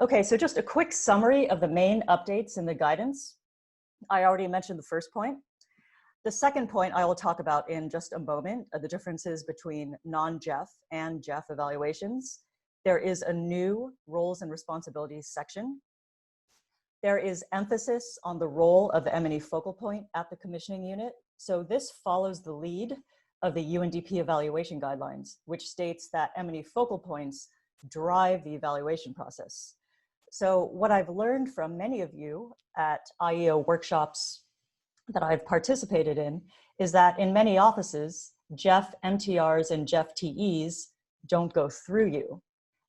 Okay, so just a quick summary of the main updates in the guidance. I already mentioned the first point. The second point I will talk about in just a moment, the differences between non-GEF and GEF evaluations. There is a new roles and responsibilities section. There is emphasis on the role of the M&E focal point at the commissioning unit. So this follows the lead of the UNDP evaluation guidelines, which states that M&E focal points drive the evaluation process. So what I've learned from many of you at IEO workshops that I've participated in is that in many offices, GEF MTRs and GEF TEs don't go through you,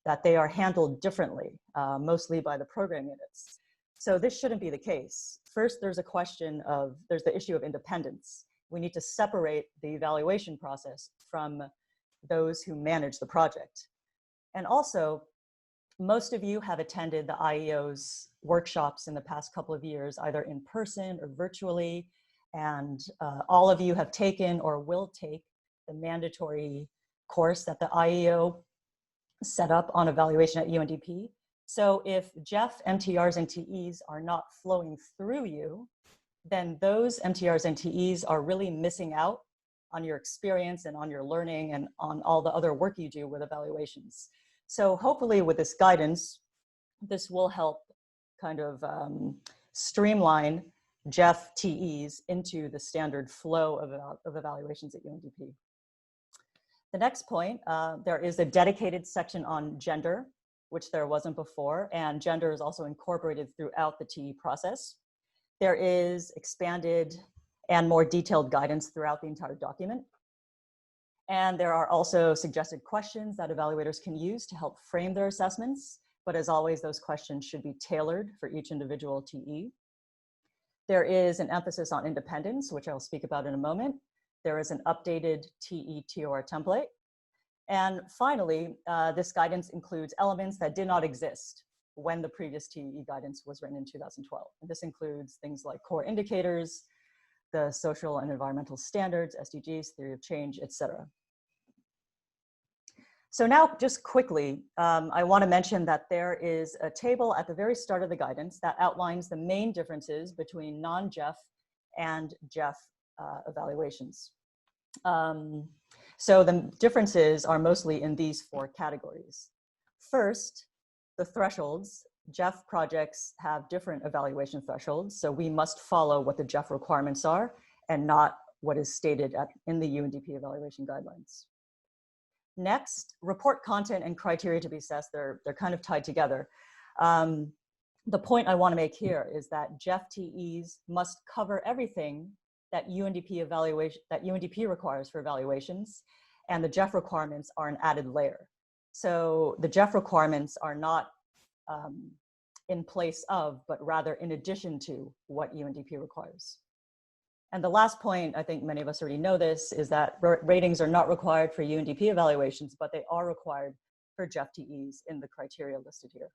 that they are handled differently, mostly by the program units. So this shouldn't be the case. First, there's the issue of independence. We need to separate the evaluation process from those who manage the project. And also, most of you have attended the IEO's workshops in the past couple of years, either in person or virtually, and all of you have taken or will take the mandatory course that the IEO set up on evaluation at UNDP. So if GEF, MTRs, and TEs are not flowing through you, then those MTRs and TEs are really missing out on your experience and on your learning and on all the other work you do with evaluations. So hopefully with this guidance, this will help kind of streamline GEF TEs into the standard flow of evaluations at UNDP. The next point, there is a dedicated section on gender, which there wasn't before, and gender is also incorporated throughout the TE process. There is expanded and more detailed guidance throughout the entire document. And there are also suggested questions that evaluators can use to help frame their assessments. But as always, those questions should be tailored for each individual TE. There is an emphasis on independence, which I'll speak about in a moment. There is an updated TE TOR template. And finally, this guidance includes elements that did not exist when the previous TE guidance was written in 2012. And this includes things like core indicators, the social and environmental standards, SDGs, theory of change, etc. So now just quickly, I want to mention that there is a table at the very start of the guidance that outlines the main differences between non-GEF and GEF evaluations. So the differences are mostly in these four categories. First, the thresholds. GEF projects have different evaluation thresholds, so we must follow what the GEF requirements are and not what is stated in the UNDP evaluation guidelines. Next, report content and criteria to be assessed, they're kind of tied together. The point I want to make here is that GEF TEs must cover everything that UNDP requires for evaluations, and the GEF requirements are an added layer. So the GEF requirements are not in place of, but rather in addition to what UNDP requires. And the last point, I think many of us already know this, is that ratings are not required for UNDP evaluations, but they are required for GEF TEs in the criteria listed here.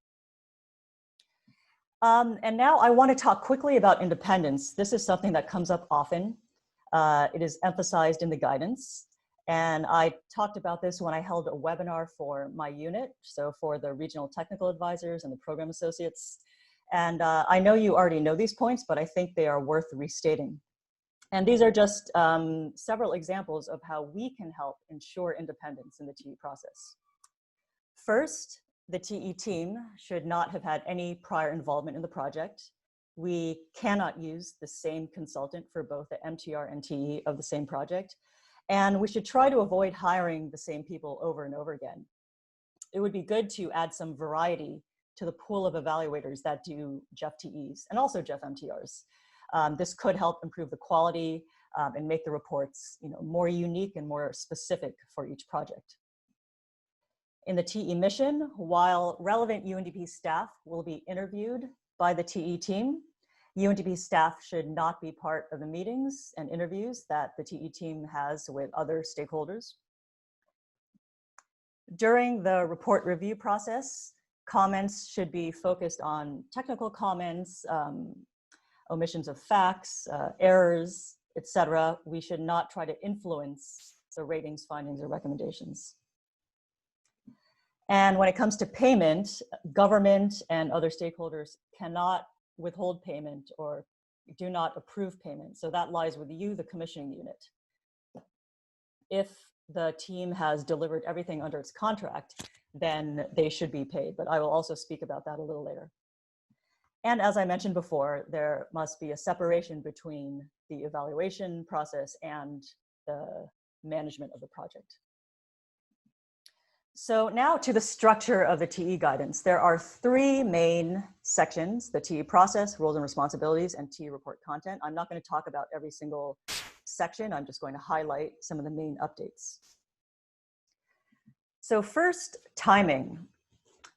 And now I want to talk quickly about independence. This is something that comes up often. It is emphasized in the guidance. And I talked about this when I held a webinar for my unit, so for the regional technical advisors and the program associates. And I know you already know these points, but I think they are worth restating. And these are just several examples of how we can help ensure independence in the TE process. First, the TE team should not have had any prior involvement in the project. We cannot use the same consultant for both the MTR and TE of the same project. And we should try to avoid hiring the same people over and over again. It would be good to add some variety to the pool of evaluators that do GEF TEs and also GEF MTRs. This could help improve the quality and make the reports, more unique and more specific for each project. In the TE mission, while relevant UNDP staff will be interviewed by the TE team, UNDP staff should not be part of the meetings and interviews that the TE team has with other stakeholders. During the report review process, comments should be focused on technical comments, omissions of facts, errors, etc. We should not try to influence the ratings, findings, or recommendations. And when it comes to payment, government and other stakeholders cannot withhold payment or do not approve payment. So that lies with you, the commissioning unit. If the team has delivered everything under its contract, then they should be paid. But I will also speak about that a little later. And as I mentioned before, there must be a separation between the evaluation process and the management of the project. So now to the structure of the TE guidance. There are three main sections: the TE process, roles and responsibilities, and TE report content. I'm not going to talk about every single section. I'm just going to highlight some of the main updates. So first, timing.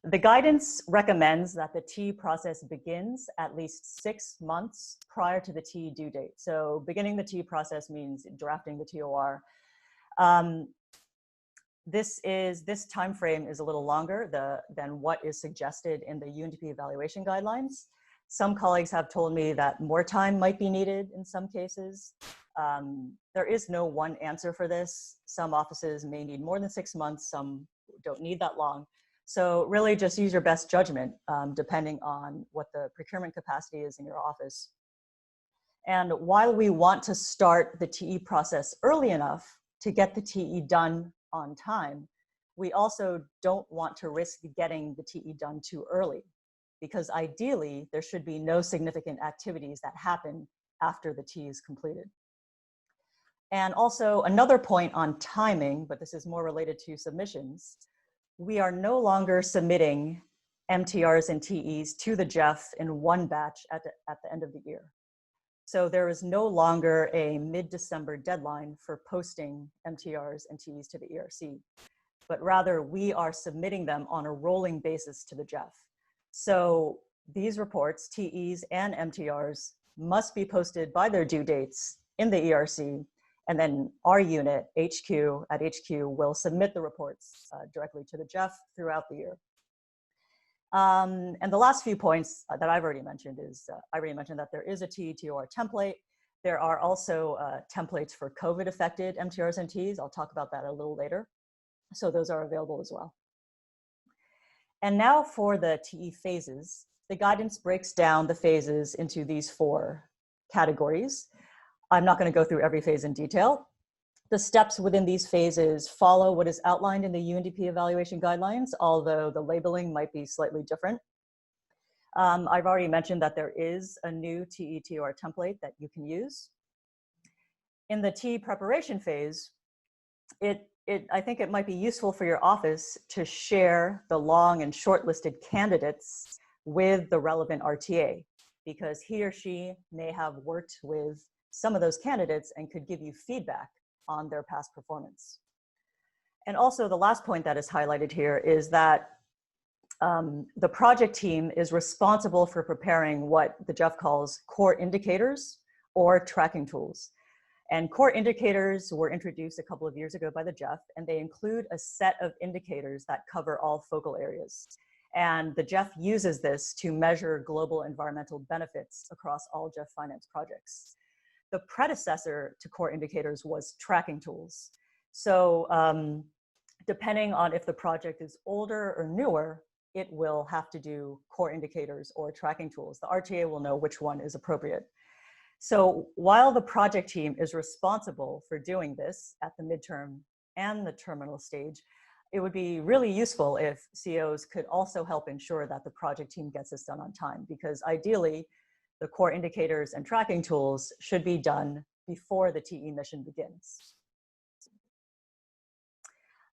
The guidance recommends that the TE process begins at least 6 months prior to the TE due date. So beginning the TE process means drafting the TOR. This time frame is a little longer than what is suggested in the UNDP evaluation guidelines. Some colleagues have told me that more time might be needed in some cases. There is no one answer for this. Some offices may need more than 6 months, some don't need that long. So really just use your best judgment depending on what the procurement capacity is in your office. And while we want to start the TE process early enough to get the TE done on time, we also don't want to risk getting the TE done too early, because ideally there should be no significant activities that happen after the TE is completed. And also another point on timing, but this is more related to submissions, we are no longer submitting MTRs and TEs to the GEF in one batch at the end of the year. So there is no longer a mid-December deadline for posting MTRs and TEs to the ERC, but rather we are submitting them on a rolling basis to the GEF. So these reports, TEs and MTRs, must be posted by their due dates in the ERC, and then our unit, HQ, will submit the reports directly to the GEF throughout the year. And the last few points that I've already mentioned is, I already mentioned that there is a TETOR template. There are also templates for COVID-affected MTRs and TEs. I'll talk about that a little later. So those are available as well. And now for the TE phases. The guidance breaks down the phases into these 4 categories. I'm not going to go through every phase in detail. The steps within these phases follow what is outlined in the UNDP evaluation guidelines, although the labeling might be slightly different. I've already mentioned that there is a new TETOR template that you can use. In the TE preparation phase, I think it might be useful for your office to share the long and shortlisted candidates with the relevant RTA, because he or she may have worked with some of those candidates and could give you feedback on their past performance. And also the last point that is highlighted here is that the project team is responsible for preparing what the GEF calls core indicators or tracking tools. And core indicators were introduced a couple of years ago by the GEF, and they include a set of indicators that cover all focal areas. And the GEF uses this to measure global environmental benefits across all GEF-financed projects. The predecessor to core indicators was tracking tools. So depending on if the project is older or newer, it will have to do core indicators or tracking tools. The RTA will know which one is appropriate. So while the project team is responsible for doing this at the midterm and the terminal stage, it would be really useful if COs could also help ensure that the project team gets this done on time, because ideally, the core indicators and tracking tools should be done before the TE mission begins.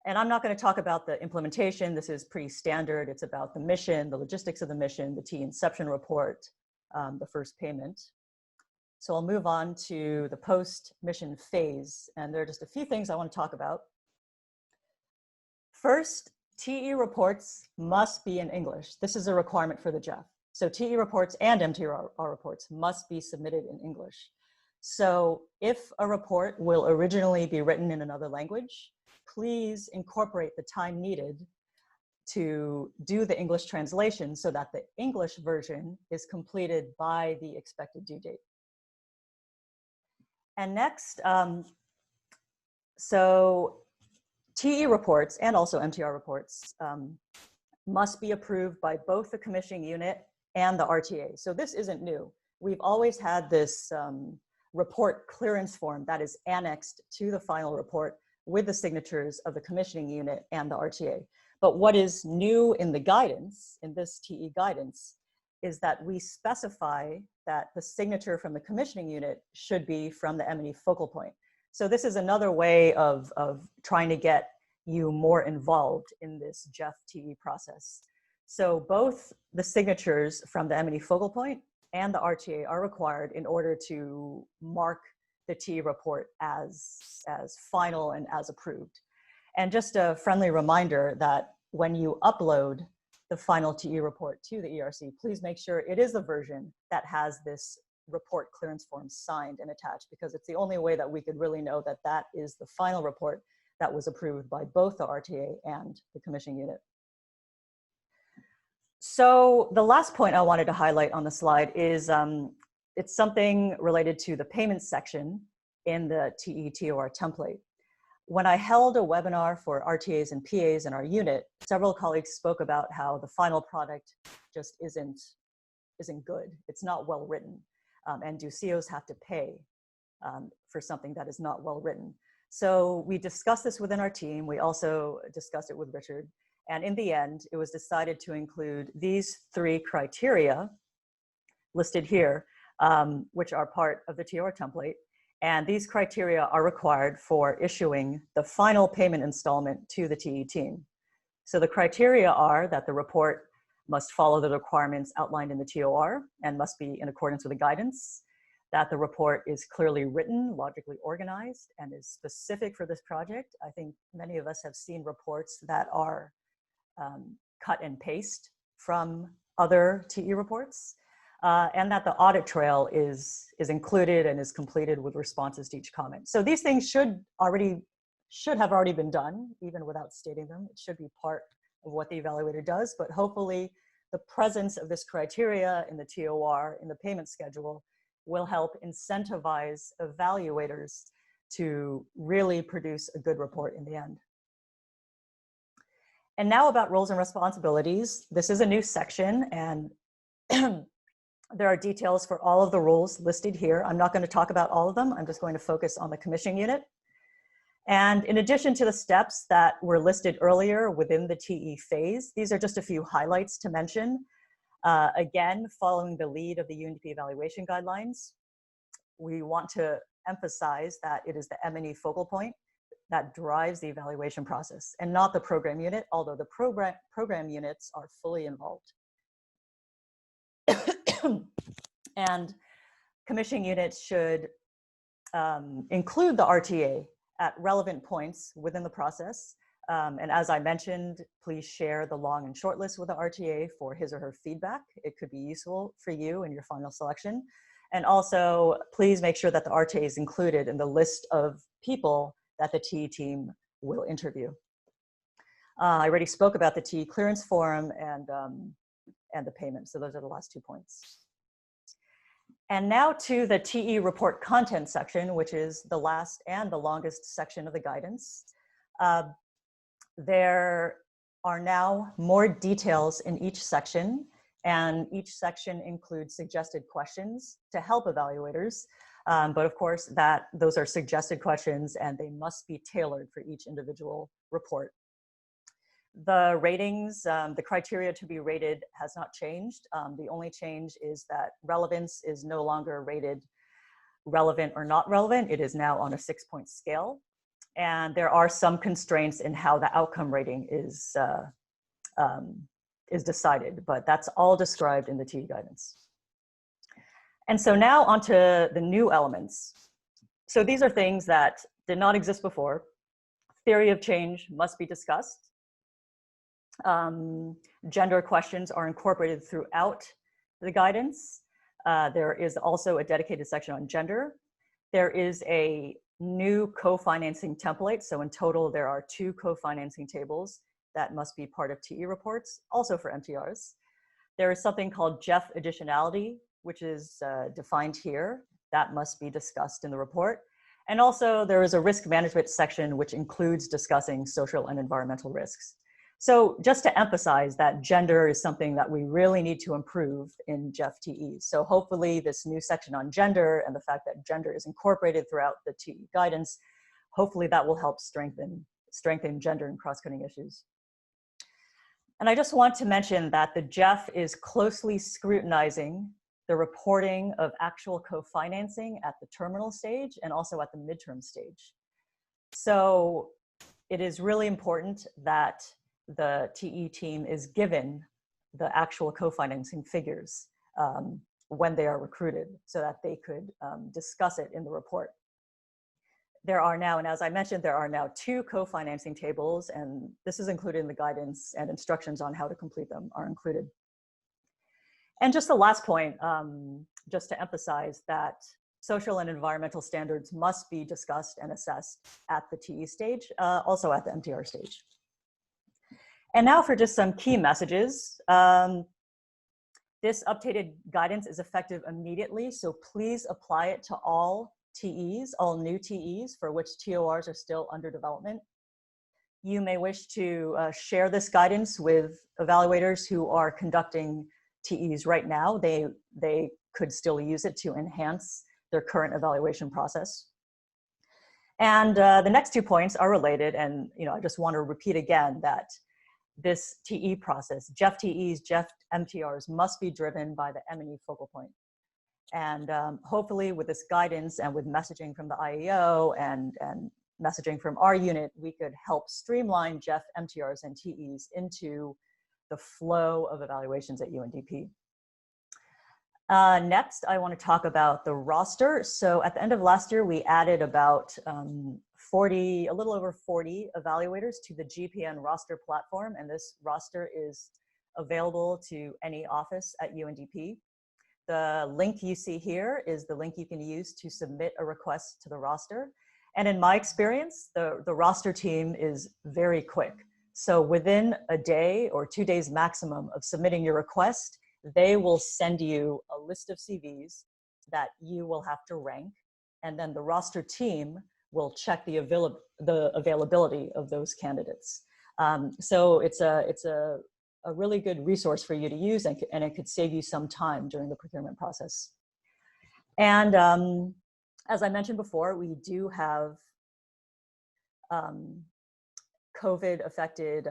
And I'm not going to talk about the implementation. This is pretty standard. It's about the mission, the logistics of the mission, the TE inception report, the first payment. So I'll move on to the post-mission phase. And there are just a few things I want to talk about. First, TE reports must be in English. This is a requirement for the GEF. So TE reports and MTR reports must be submitted in English. So if a report will originally be written in another language, please incorporate the time needed to do the English translation so that the English version is completed by the expected due date. And next, so TE reports and also MTR reports must be approved by both the commissioning unit and the RTA. So this isn't new. We've always had this report clearance form that is annexed to the final report with the signatures of the commissioning unit and the RTA. But what is new in the guidance, in this TE guidance, is that we specify that the signature from the commissioning unit should be from the M&E focal point. So this is another way of trying to get you more involved in this GEF-TE process. So both the signatures from the M&E focal point and the RTA are required in order to mark the TE report as final and as approved. And just a friendly reminder that when you upload the final TE report to the ERC, please make sure it is the version that has this report clearance form signed and attached, because it's the only way that we could really know that that is the final report that was approved by both the RTA and the commissioning unit. So the last point I wanted to highlight on the slide is it's something related to the payments section in the TE-TOR template. When I held a webinar for RTAs and PAs in our unit, several colleagues spoke about how the final product just isn't good. It's not well written, and do COs have to pay for something that is not well written? So we discussed this within our team. We also discussed it with Richard. And in the end, it was decided to include these 3 criteria listed here, which are part of the TOR template. And these criteria are required for issuing the final payment installment to the TE team. So the criteria are that the report must follow the requirements outlined in the TOR and must be in accordance with the guidance, that the report is clearly written, logically organized, and is specific for this project. I think many of us have seen reports that are cut and paste from other TE reports, and that the audit trail is included and is completed with responses to each comment. So these things should have already been done, even without stating them. It should be part of what the evaluator does, but hopefully the presence of this criteria in the TOR, in the payment schedule, will help incentivize evaluators to really produce a good report in the end. And now about roles and responsibilities. This is a new section, and there are details for all of the roles listed here. I'm not going to talk about all of them. I'm just going to focus on the commissioning unit. And in addition to the steps that were listed earlier within the TE phase, these are just a few highlights to mention. Again, following the lead of the UNDP evaluation guidelines, we want to emphasize that it is the M&E focal point that drives the evaluation process and not the program unit, although the program units are fully involved. And commissioning units should include the RTA at relevant points within the process. And as I mentioned, please share the long and short list with the RTA for his or her feedback. It could be useful for you in your final selection. And also, please make sure that the RTA is included in the list of people that the TE team will interview. I already spoke about the TE clearance form and the payment. So those are the last 2 points. And now to the TE report content section, which is the last and the longest section of the guidance. There are now more details in each section, and each section includes suggested questions to help evaluators. But of course, those are suggested questions and they must be tailored for each individual report. The ratings, the criteria to be rated has not changed. The only change is that relevance is no longer rated relevant or not relevant. It is now on a 6-point scale. And there are some constraints in how the outcome rating is decided, but that's all described in the TE guidance. And so now onto the new elements. So these are things that did not exist before. Theory of change must be discussed. Gender questions are incorporated throughout the guidance. There is also a dedicated section on gender. There is a new co-financing template. So in total, there are 2 co-financing tables that must be part of TE reports, also for MTRs. There is something called GEF additionality, which is defined here. That must be discussed in the report. And also there is a risk management section which includes discussing social and environmental risks. So just to emphasize that gender is something that we really need to improve in GEF-TEs. So hopefully this new section on gender and the fact that gender is incorporated throughout the TE guidance, hopefully that will help strengthen gender and cross-cutting issues. And I just want to mention that the GEF is closely scrutinizing the reporting of actual co-financing at the terminal stage and also at the midterm stage. So it is really important that the TE team is given the actual co-financing figures when they are recruited so that they could discuss it in the report. There are now, and as I mentioned, there are now 2 co-financing tables, and this is included in the guidance, and instructions on how to complete them are included. And just the last point, just to emphasize that social and environmental standards must be discussed and assessed at the TE stage, also at the MTR stage. And now for just some key messages. This updated guidance is effective immediately, so please apply it to all TEs, all new TEs for which TORs are still under development. You may wish to share this guidance with evaluators who are conducting TEs right now. They could still use it to enhance their current evaluation process. And the next 2 points are related, and I just want to repeat again that this TE process, GEF-TEs, GEF-MTRs must be driven by the M&E focal point. And hopefully with this guidance and with messaging from the IEO and messaging from our unit, we could help streamline GEF-MTRs and TEs into the flow of evaluations at UNDP. Next, I want to talk about the roster. So at the end of last year, we added about a little over 40 evaluators to the GPN roster platform, and this roster is available to any office at UNDP. The link you see here is the link you can use to submit a request to the roster. And in my experience, the roster team is very quick. So within a day or 2 days maximum of submitting your request, they will send you a list of CVs that you will have to rank. And then the roster team will check the availability of those candidates. So it's a really good resource for you to use, and it could save you some time during the procurement process. And as I mentioned before, we do have COVID-affected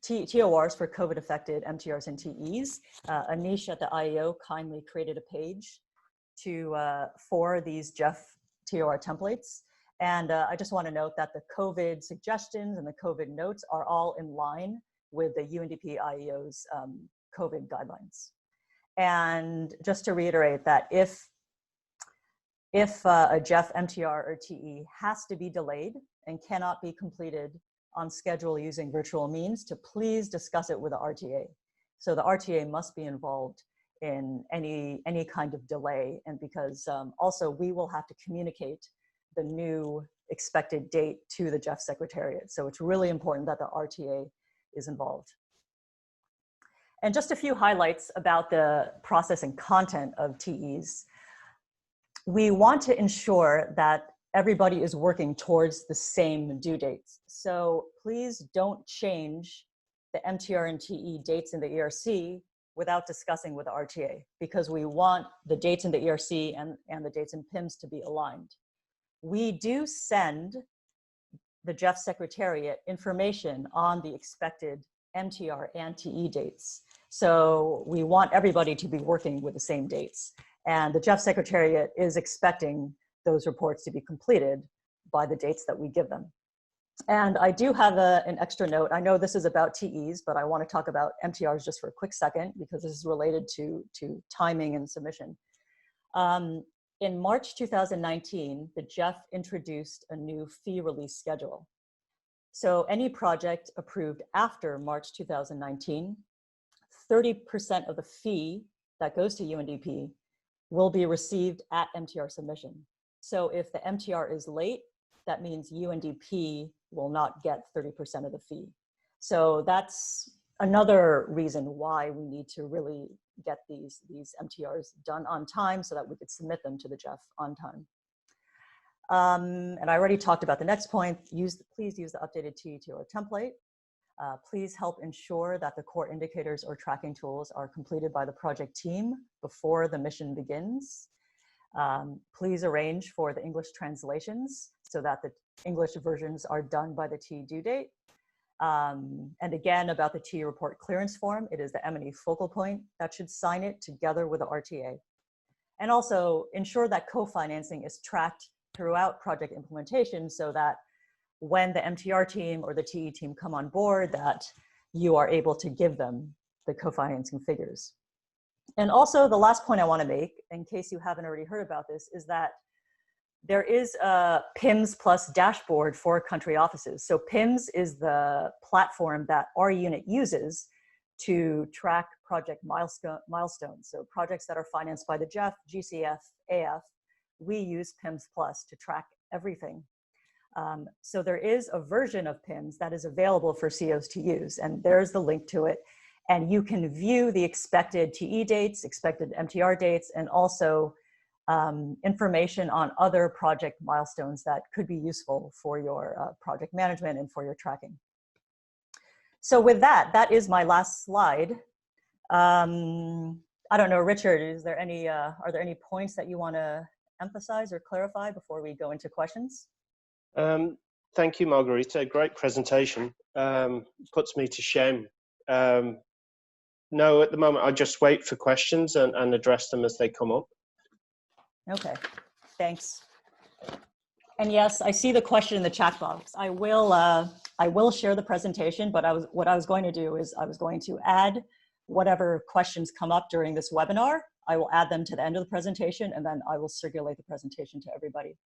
TORs for COVID-affected MTRs and TEs. Anish at the IEO kindly created a page for these GEF TOR templates. And I just want to note that the COVID suggestions and the COVID notes are all in line with the UNDP IEO's COVID guidelines. And just to reiterate that if a GEF MTR or TE has to be delayed and cannot be completed on schedule using virtual means, to please discuss it with the RTA. So the RTA must be involved in any kind of delay, and because also we will have to communicate the new expected date to the GEF Secretariat. So it's really important that the RTA is involved. And just a few highlights about the process and content of TEs. We want to ensure that everybody is working towards the same due dates. So please don't change the MTR and TE dates in the ERC without discussing with the RTA, because we want the dates in the ERC and the dates in PIMS to be aligned. We do send the GEF Secretariat information on the expected MTR and TE dates. So we want everybody to be working with the same dates. And the GEF Secretariat is expecting those reports to be completed by the dates that we give them. And I do have an extra note. I know this is about TEs, but I want to talk about MTRs just for a quick second, because this is related to timing and submission. In March 2019, the GEF introduced a new fee release schedule. So any project approved after March 2019, 30% of the fee that goes to UNDP will be received at MTR submission. So if the MTR is late, that means UNDP will not get 30% of the fee. So that's another reason why we need to really get these MTRs done on time so that we could submit them to the GEF on time. And I already talked about the next point. Please use the updated TETR template. Please help ensure that the core indicators or tracking tools are completed by the project team before the mission begins. Please arrange for the English translations so that the English versions are done by the TE due date. And again, about the TE report clearance form, it is the M&E focal point that should sign it together with the RTA. And also ensure that co-financing is tracked throughout project implementation so that when the MTR team or the TE team come on board, that you are able to give them the co-financing figures. And also the last point I want to make, in case you haven't already heard about this, is that there is a PIMS plus dashboard for country offices. So PIMS is the platform that our unit uses to track project milestones. So projects that are financed by the GEF, GCF, AF, we use PIMS plus to track everything. So there is a version of PIMS that is available for COs to use, and there's the link to it. And you can view the expected TE dates, expected MTR dates, and also information on other project milestones that could be useful for your project management and for your tracking. So with that, that is my last slide. I don't know, Richard, are there any points that you want to emphasize or clarify before we go into questions? Thank you, Margarita. Great presentation. Puts me to shame. No, at the moment, I just wait for questions and address them as they come up. Okay, thanks. And yes, I see the question in the chat box. I will share the presentation, but what I was going to do is I was going to add whatever questions come up during this webinar. I will add them to the end of the presentation, and then I will circulate the presentation to everybody.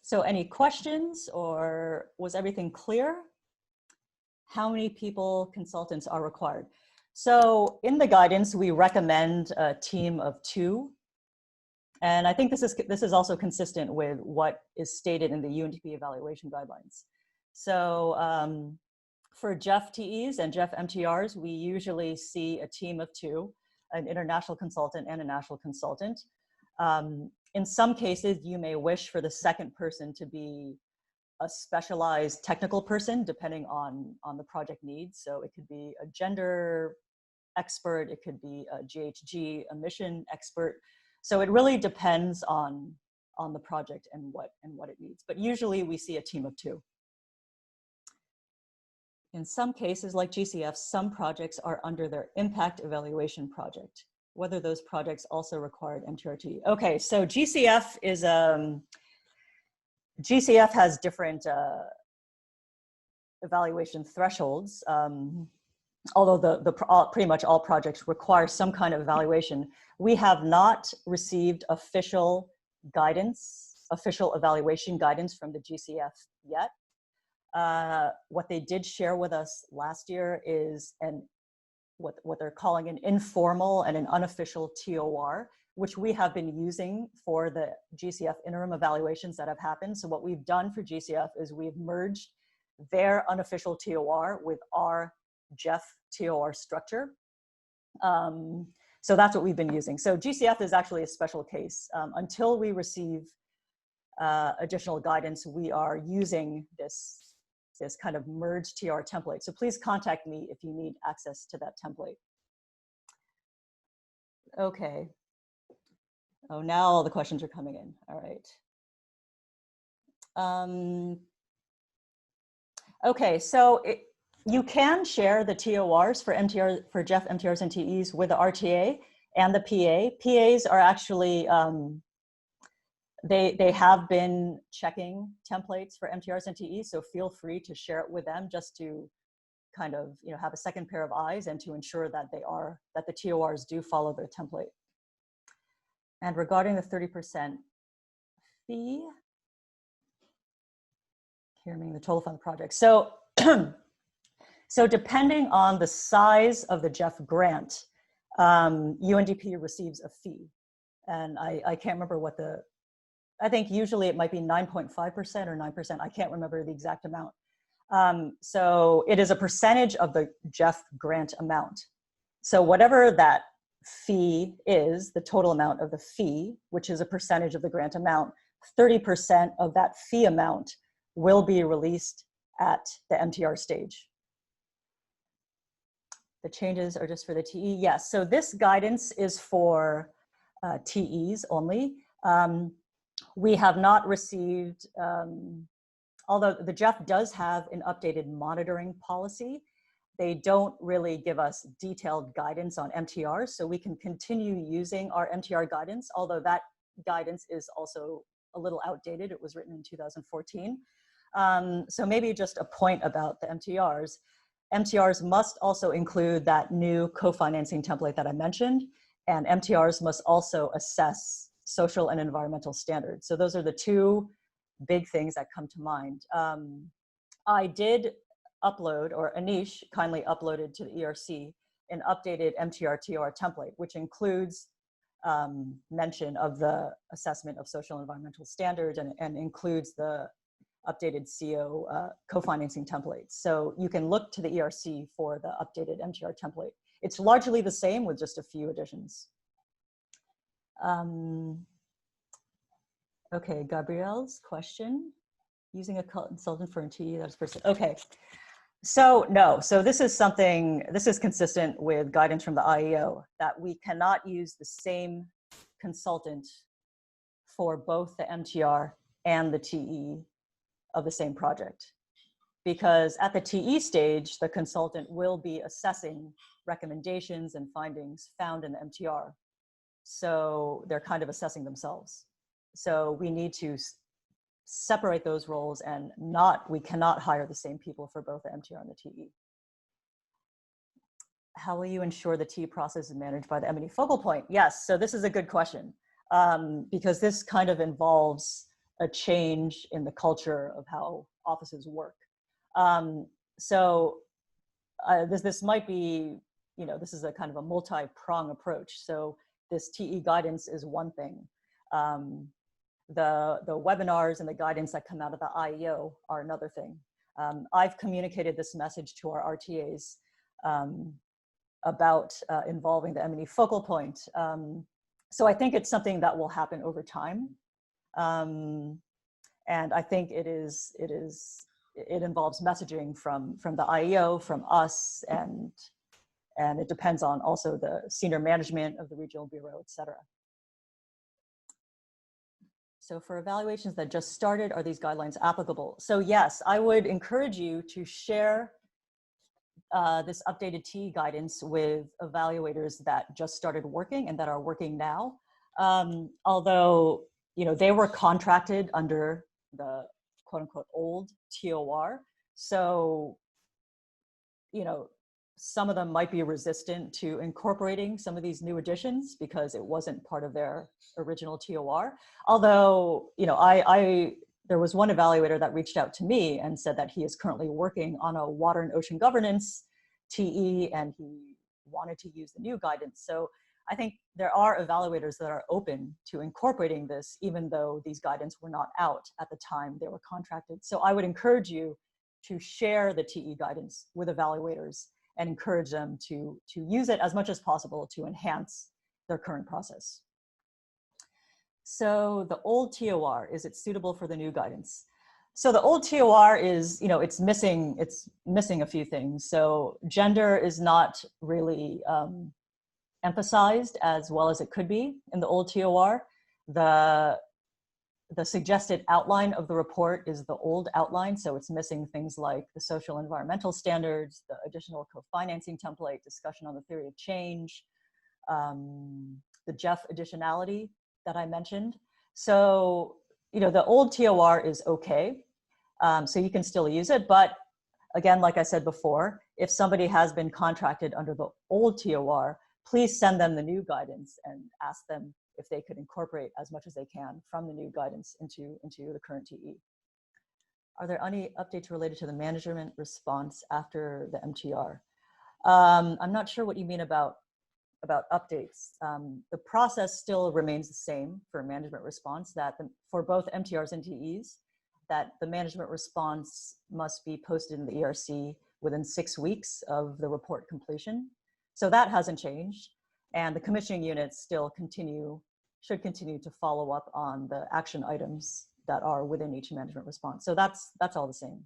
So any questions, or was everything clear? How many people, consultants are required? So in the guidance, we recommend a team of 2. And I think this is also consistent with what is stated in the UNDP evaluation guidelines. So for GEF TEs and GEF MTRs, we usually see a team of 2, an international consultant and a national consultant. In some cases, you may wish for the second person to be a specialized technical person, depending on the project needs. So it could be a gender expert, it could be a GHG emission expert. So it really depends on the project and what it needs. But usually we see a team of 2. In some cases, like GCF, some projects are under their impact evaluation project, whether those projects also required MTRT. Okay, so GCF is GCF has different evaluation thresholds. Although pretty much all projects require some kind of evaluation, we have not received official guidance, official evaluation guidance from the GCF yet. What they did share with us last year is what they're calling an informal and an unofficial TOR, which we have been using for the GCF interim evaluations that have happened. So what we've done for GCF is we've merged their unofficial TOR with our GEF TOR structure. So that's what we've been using. So GCF is actually a special case. Until we receive additional guidance, we are using this kind of merged TR template. So please contact me if you need access to that template. Okay. Oh, now all the questions are coming in. All right. Okay, so you can share the TORs for GEF, MTRs, and TEs with the RTA and the PA. PAs are actually, they have been checking templates for MTRs and TEs, so feel free to share it with them just to kind of, have a second pair of eyes and to ensure that that the TORs do follow their template. And regarding the 30% fee, here meaning the total fund project. So, so depending on the size of the GEF grant, UNDP receives a fee. And I can't remember what I think usually it might be 9.5% or 9%. I can't remember the exact amount. So it is a percentage of the GEF grant amount. So whatever that fee is, the total amount of the fee, which is a percentage of the grant amount, 30% of that fee amount will be released at the MTR stage. The changes are just for the TE. Yes, so this guidance is for TEs only. We have not received, although the GEF does have an updated monitoring policy, they don't really give us detailed guidance on MTR, so we can continue using our MTR guidance, although that guidance is also a little outdated. It was written in 2014. So maybe just a point about the MTRs. MTRs must also include that new co-financing template that I mentioned, and MTRs must also assess social and environmental standards. So those are the two big things that come to mind. I did upload, or Anish kindly uploaded to the ERC, an updated MTR-TOR template, which includes mention of the assessment of social and environmental standards and includes the updated CO co-financing templates. So you can look to the ERC for the updated MTR template. It's largely the same with just a few additions. Okay, Gabrielle's question, using a consultant for an TE that's person. Okay, so no, so this is something, this is consistent with guidance from the IEO that we cannot use the same consultant for both the MTR and the TE of the same project. Because at the TE stage, the consultant will be assessing recommendations and findings found in the MTR. So they're kind of assessing themselves. So we need to separate those roles and we cannot hire the same people for both the MTR and the TE. How will you ensure the TE process is managed by the M&E focal point? Yes, so this is a good question because this kind of involves a change in the culture of how offices work. This might be, this is a kind of a multi-prong approach. So this TE guidance is one thing. The webinars and the guidance that come out of the IEO are another thing. I've communicated this message to our RTAs about involving the M&E focal point. So I think it's something that will happen over time. And I think it involves messaging from the IEO, from us, and it depends on also the senior management of the regional bureau, et cetera. So for evaluations that just started, are these guidelines applicable? So yes, I would encourage you to share this updated TE guidance with evaluators that just started working and that are working now. Although, they were contracted under the quote unquote old TOR. So, some of them might be resistant to incorporating some of these new additions because it wasn't part of their original TOR. Although, there was one evaluator that reached out to me and said that he is currently working on a water and ocean governance TE and he wanted to use the new guidance. So I think there are evaluators that are open to incorporating this, even though these guidance were not out at the time they were contracted. So I would encourage you to share the TE guidance with evaluators and encourage them to use it as much as possible to enhance their current process. So the old TOR, is it suitable for the new guidance? So the old TOR is, it's missing a few things. So gender is not really emphasized as well as it could be in the old TOR. The suggested outline of the report is the old outline, so it's missing things like the social environmental standards, the additional co-financing template, discussion on the theory of change, the GEF additionality that I mentioned. So, the old TOR is okay, so you can still use it, but again, like I said before, if somebody has been contracted under the old TOR, please send them the new guidance and ask them if they could incorporate as much as they can from the new guidance into the current TE. Are there any updates related to the management response after the MTR? I'm not sure what you mean about updates. The process still remains the same for management response, that for both MTRs and TEs, that the management response must be posted in the ERC within 6 weeks of the report completion. So that hasn't changed. And the commissioning units still should continue to follow up on the action items that are within each management response. So that's all the same.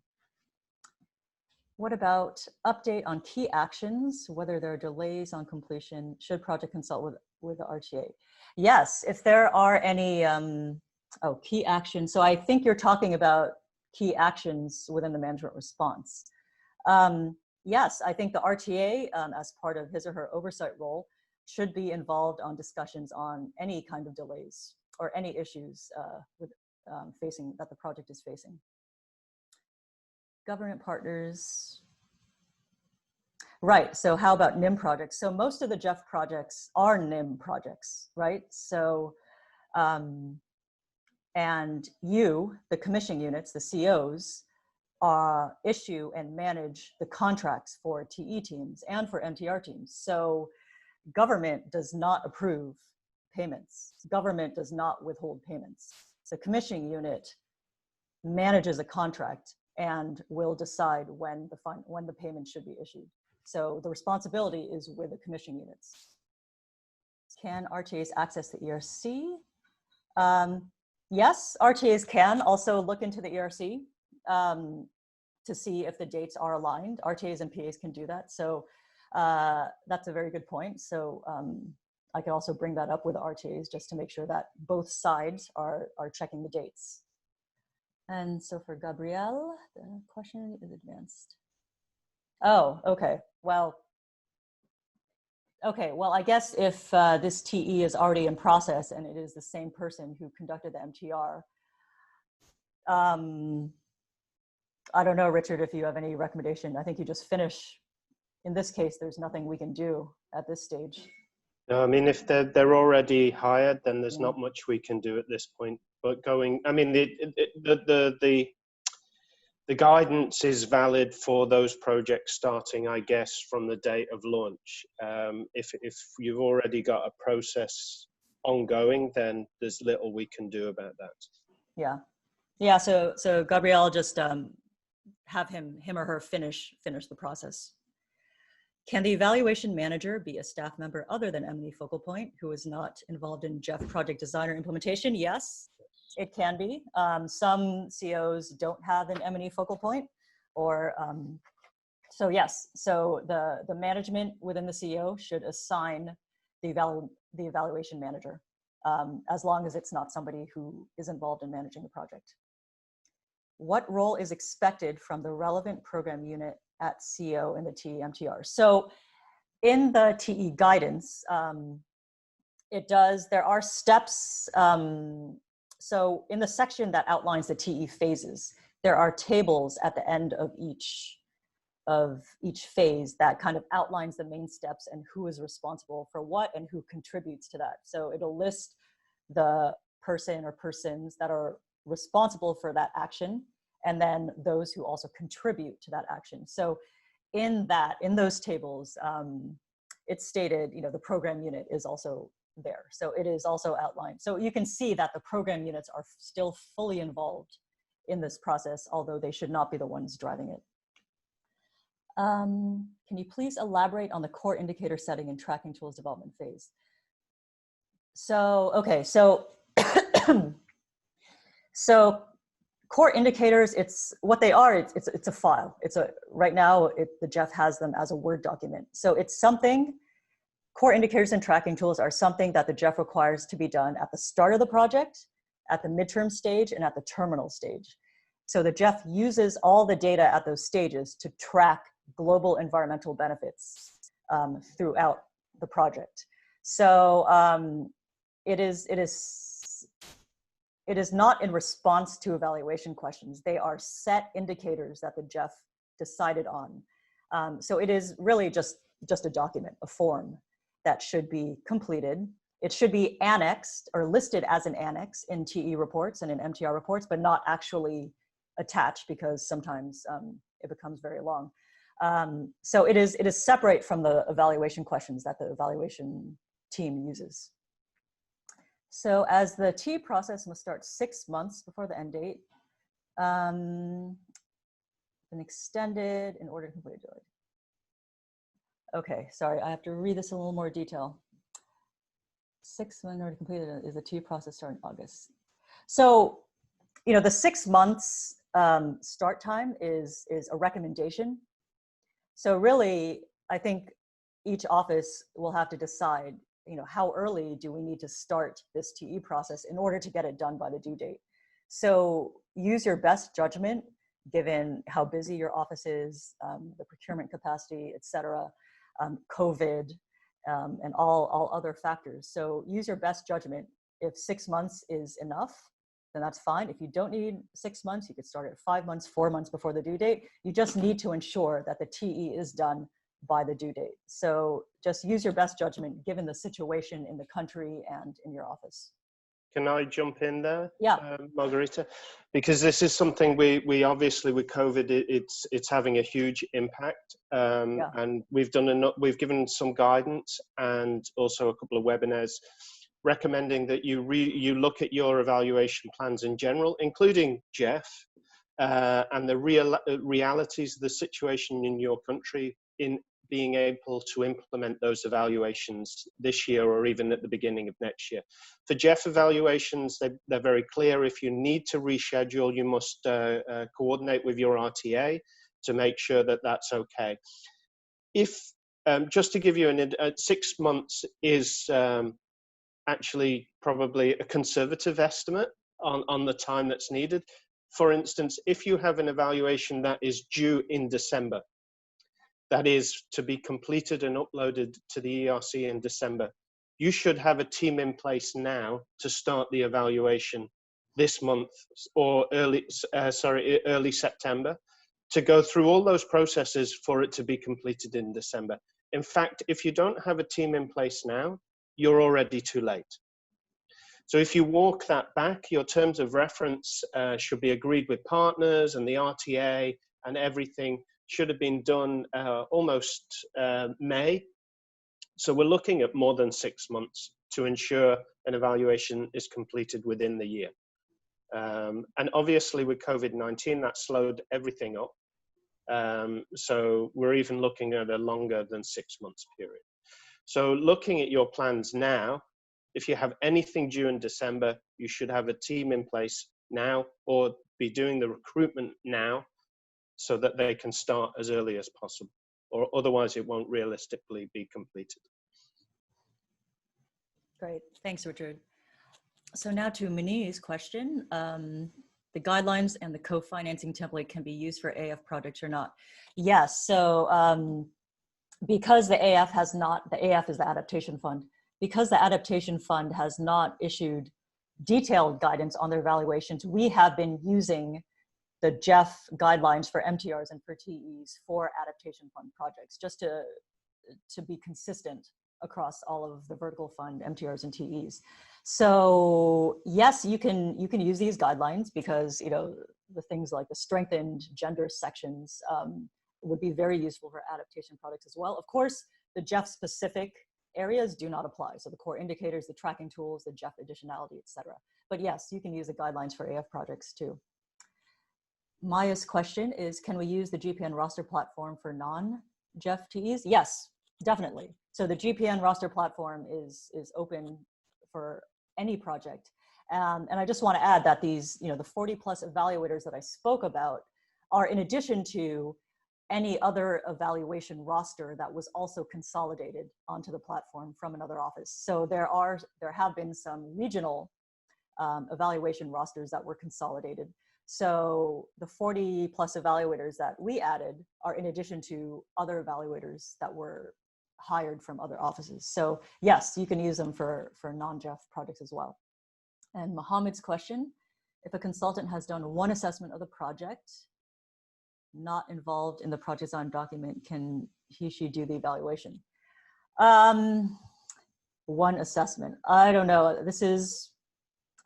What about update on key actions, whether there are delays on completion, should project consult with the RTA? Yes, if there are any, key actions. So I think you're talking about key actions within the management response. Yes, I think the RTA, as part of his or her oversight role, should be involved on discussions on any kind of delays or any issues that the project is facing. Government partners. Right, so how about NIM projects? So most of the GEF projects are NIM projects, right? So, and you, the commissioning units, the COs, issue and manage the contracts for TE teams and for MTR teams. So government does not approve payments. Government does not withhold payments. The commissioning unit manages a contract and will decide when the payment should be issued. So the responsibility is with the commissioning units. Can RTAs access the ERC? Yes, RTAs can also look into the ERC to see if the dates are aligned. RTAs and PAs can do that. So that's a very good point. So I could also bring that up with RTAs just to make sure that both sides are checking the dates. And so for Gabrielle, the question is advanced. Oh, okay. Well, I guess if this TE is already in process and it is the same person who conducted the MTR, I don't know, Richard, if you have any recommendation. I think you just finish. In this case, there's nothing we can do at this stage. No, I mean, if they're already hired, then there's not much we can do at this point. But I mean, the guidance is valid for those projects starting, I guess, from the date of launch. If you've already got a process ongoing, then there's little we can do about that. Yeah. So Gabrielle, just have him or her finish the process. Can the evaluation manager be a staff member other than M&E Focal Point who is not involved in GEF project design or implementation? Yes, it can be. Some COs don't have an M&E Focal Point, or so yes. So the management within the CO should assign the evaluation manager, as long as it's not somebody who is involved in managing the project. What role is expected from the relevant program unit at CO in the TE MTR? So in the TE guidance, there are steps. So in the section that outlines the TE phases, there are tables at the end of each phase that kind of outlines the main steps and who is responsible for what and who contributes to that. So it'll list the person or persons that are responsible for that action, and then those who also contribute to that action. So in those tables, it's stated, the program unit is also there. So it is also outlined. So you can see that the program units are still fully involved in this process, although they should not be the ones driving it. Can you please elaborate on the core indicator setting and tracking tools development phase? So, okay, so core indicators, it's what they are. It's a file. Right now the GEF has them as a Word document. So it's something. Core indicators and tracking tools are something that the GEF requires to be done at the start of the project, at the midterm stage, and at the terminal stage. So the GEF uses all the data at those stages to track global environmental benefits throughout the project. So it is not in response to evaluation questions. They are set indicators that the GEF decided on. So it is really just a document, a form that should be completed. It should be annexed or listed as an annex in TE reports and in MTR reports, but not actually attached, because sometimes it becomes very long. So it is separate from the evaluation questions that the evaluation team uses. So as the TE process must start 6 months before the end date, been extended in order to complete it. Okay, sorry, I have to read this in a little more detail. 6 months already completed is the TE process starting August. So, you know, the 6 months start time is a recommendation. So really, I think each office will have to decide, you know, how early do we need to start this TE process in order to get it done by the due date. So use your best judgment, given how busy your office is, the procurement capacity, et cetera, COVID, and all other factors. So use your best judgment. If 6 months is enough, then that's fine. If you don't need 6 months, you could start at 5 months, 4 months before the due date. You just need to ensure that the TE is done by the due date. So just use your best judgment given the situation in the country and in your office. Can I jump in there, Yeah. Margarita? Because this is something we obviously with COVID, it's having a huge impact, Yeah. and we've given some guidance and also a couple of webinars recommending that you look at your evaluation plans in general, including GEF, and the realities of the situation in your country in being able to implement those evaluations this year or even at the beginning of next year. For GEF evaluations, they're very clear. If you need to reschedule, you must coordinate with your RTA to make sure that that's okay. If, just to give you 6 months is actually probably a conservative estimate on the time that's needed. For instance, if you have an evaluation that is due in December, that is to be completed and uploaded to the ERC in December, you should have a team in place now to start the evaluation this month or early September to go through all those processes for it to be completed in December. In fact, if you don't have a team in place now, you're already too late. So if you walk that back, your terms of reference should be agreed with partners, and the RTA and everything should have been done almost May. So we're looking at more than 6 months to ensure an evaluation is completed within the year. And obviously with COVID-19, that slowed everything up. So we're even looking at a longer than 6 months period. So looking at your plans now, if you have anything due in December, you should have a team in place now or be doing the recruitment now so that they can start as early as possible, or otherwise it won't realistically be completed. Great, thanks, Richard. So now to Mani's question. The guidelines and the co-financing template can be used for AF projects or not. Yes, so because the AF has not, the AF is the adaptation fund, because the adaptation fund has not issued detailed guidance on their evaluations, we have been using the GEF guidelines for MTRs and for TEs for adaptation fund projects, just to be consistent across all of the vertical fund MTRs and TEs. So yes, you can use these guidelines because, you know, the things like the strengthened gender sections would be very useful for adaptation products as well. Of course, the GEF specific areas do not apply. So the core indicators, the tracking tools, the GEF additionality, et cetera. But yes, you can use the guidelines for AF projects too. Maya's question is, can we use the GPN roster platform for non-GEF TEs? Yes, definitely. So the GPN roster platform is open for any project. And I just want to add that these, you know, the 40+ evaluators that I spoke about are in addition to any other evaluation roster that was also consolidated onto the platform from another office. So there have been some regional evaluation rosters that were consolidated. So the 40+ evaluators that we added are in addition to other evaluators that were hired from other offices. So yes, you can use them for non-GEF projects as well. And Mohammed's question, if a consultant has done one assessment of the project, not involved in the project design document, can she do the evaluation? One assessment, I don't know. This is,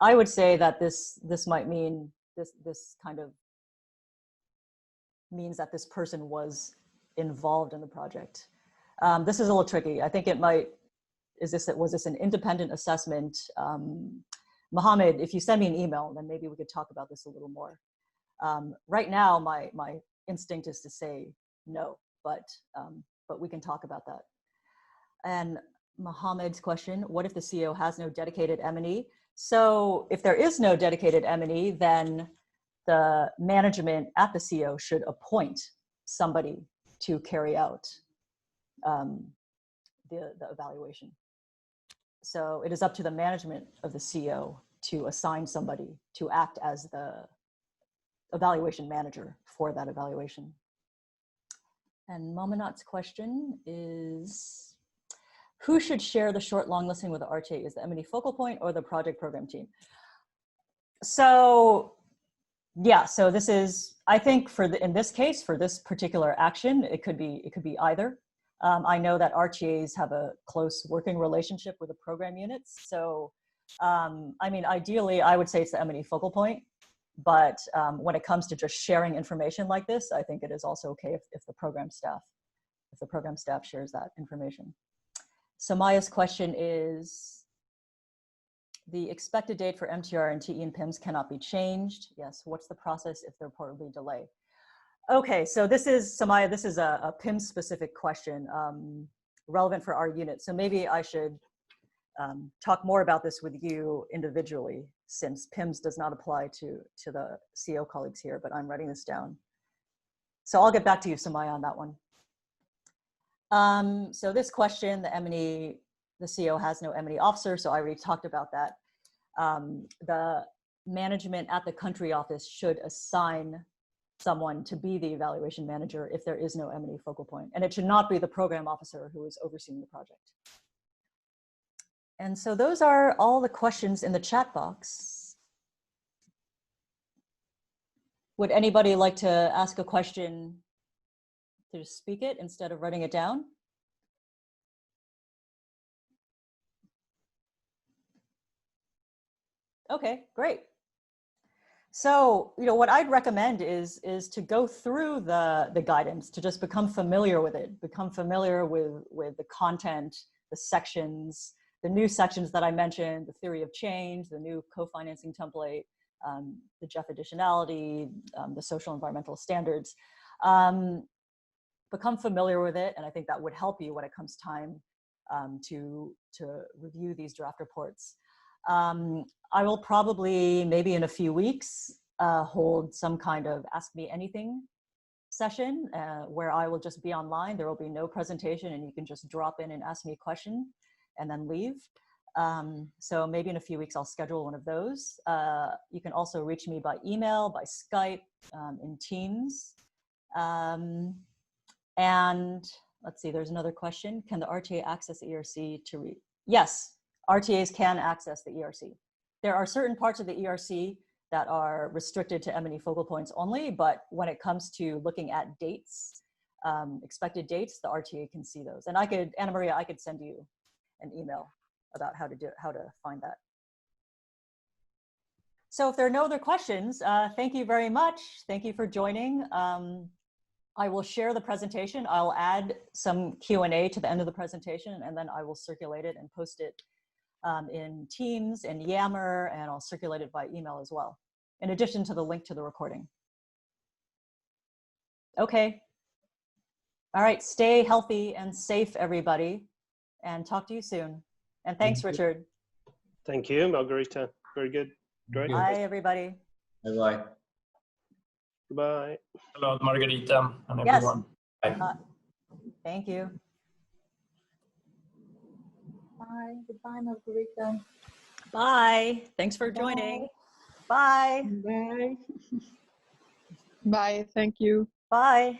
I would say that this might mean, this kind of means that this person was involved in the project. This is a little tricky. I think it might, was this an independent assessment? Mohammed, if you send me an email, then maybe we could talk about this a little more. Right now, my instinct is to say no, but we can talk about that. And Mohammed's question, what if the CO has no dedicated M&E? So if there is no dedicated M&E, then the management at the CO should appoint somebody to carry out the evaluation. So it is up to the management of the CO to assign somebody to act as the evaluation manager for that evaluation. And Mominat's question is, who should share the short long listing with the RTA? Is the M&E focal point or the project program team? So yeah, so this is, I think in this case, for this particular action, it could be either. I know that RTAs have a close working relationship with the program units. So, I mean, ideally, I would say it's the M&E focal point. But when it comes to just sharing information like this, I think it is also okay if the program staff shares that information. So Maya's question is, the expected date for MTR and TE and PIMS cannot be changed. Yes, what's the process if they're reportedly delayed? Okay, so this is, Samaya, this is a PIMS specific question relevant for our unit. So maybe I should talk more about this with you individually, since PIMS does not apply to the CO colleagues here, but I'm writing this down. So I'll get back to you, Samaya, on that one. So this question, the M&E, the CO has no M&E officer, so I already talked about that. The management at the country office should assign someone to be the evaluation manager if there is no M&E focal point, and it should not be the program officer who is overseeing the project. And so those are all the questions in the chat box. Would anybody like to ask a question to just speak it instead of writing it down? Okay, great. So, you know, what I'd recommend is to go through the guidance, to just become familiar with it, become familiar with the content, the sections, the new sections that I mentioned, the theory of change, the new co-financing template, the GEF additionality, the social environmental standards. Become familiar with it, and I think that would help you when it comes time to review these draft reports. I will probably, maybe in a few weeks, hold some kind of Ask Me Anything session where I will just be online. There will be no presentation, and you can just drop in and ask me a question and then leave. So maybe in a few weeks, I'll schedule one of those. You can also reach me by email, by Skype, in Teams. And let's see, there's another question. Can the RTA access the ERC to read? Yes, RTAs can access the ERC. There are certain parts of the ERC that are restricted to M&E focal points only, but when it comes to looking at dates, expected dates, the RTA can see those. And I could, Anna Maria, I could send you an email about how to find that. So if there are no other questions, thank you very much. Thank you for joining. I will share the presentation. I'll add some Q&A to the end of the presentation, and then I will circulate it and post it in Teams and Yammer, and I'll circulate it by email as well, in addition to the link to the recording. Okay. All right, stay healthy and safe, everybody, and talk to you soon. And thanks, Richard. Thank you, Margarita. Very good. Great. Bye, everybody. Bye-bye. Goodbye. Hello, Margarita and Yes. everyone. Bye. Thank you. Bye. Goodbye, Margarita. Bye. Thanks for joining. Bye. Bye. Bye. Thank you. Bye.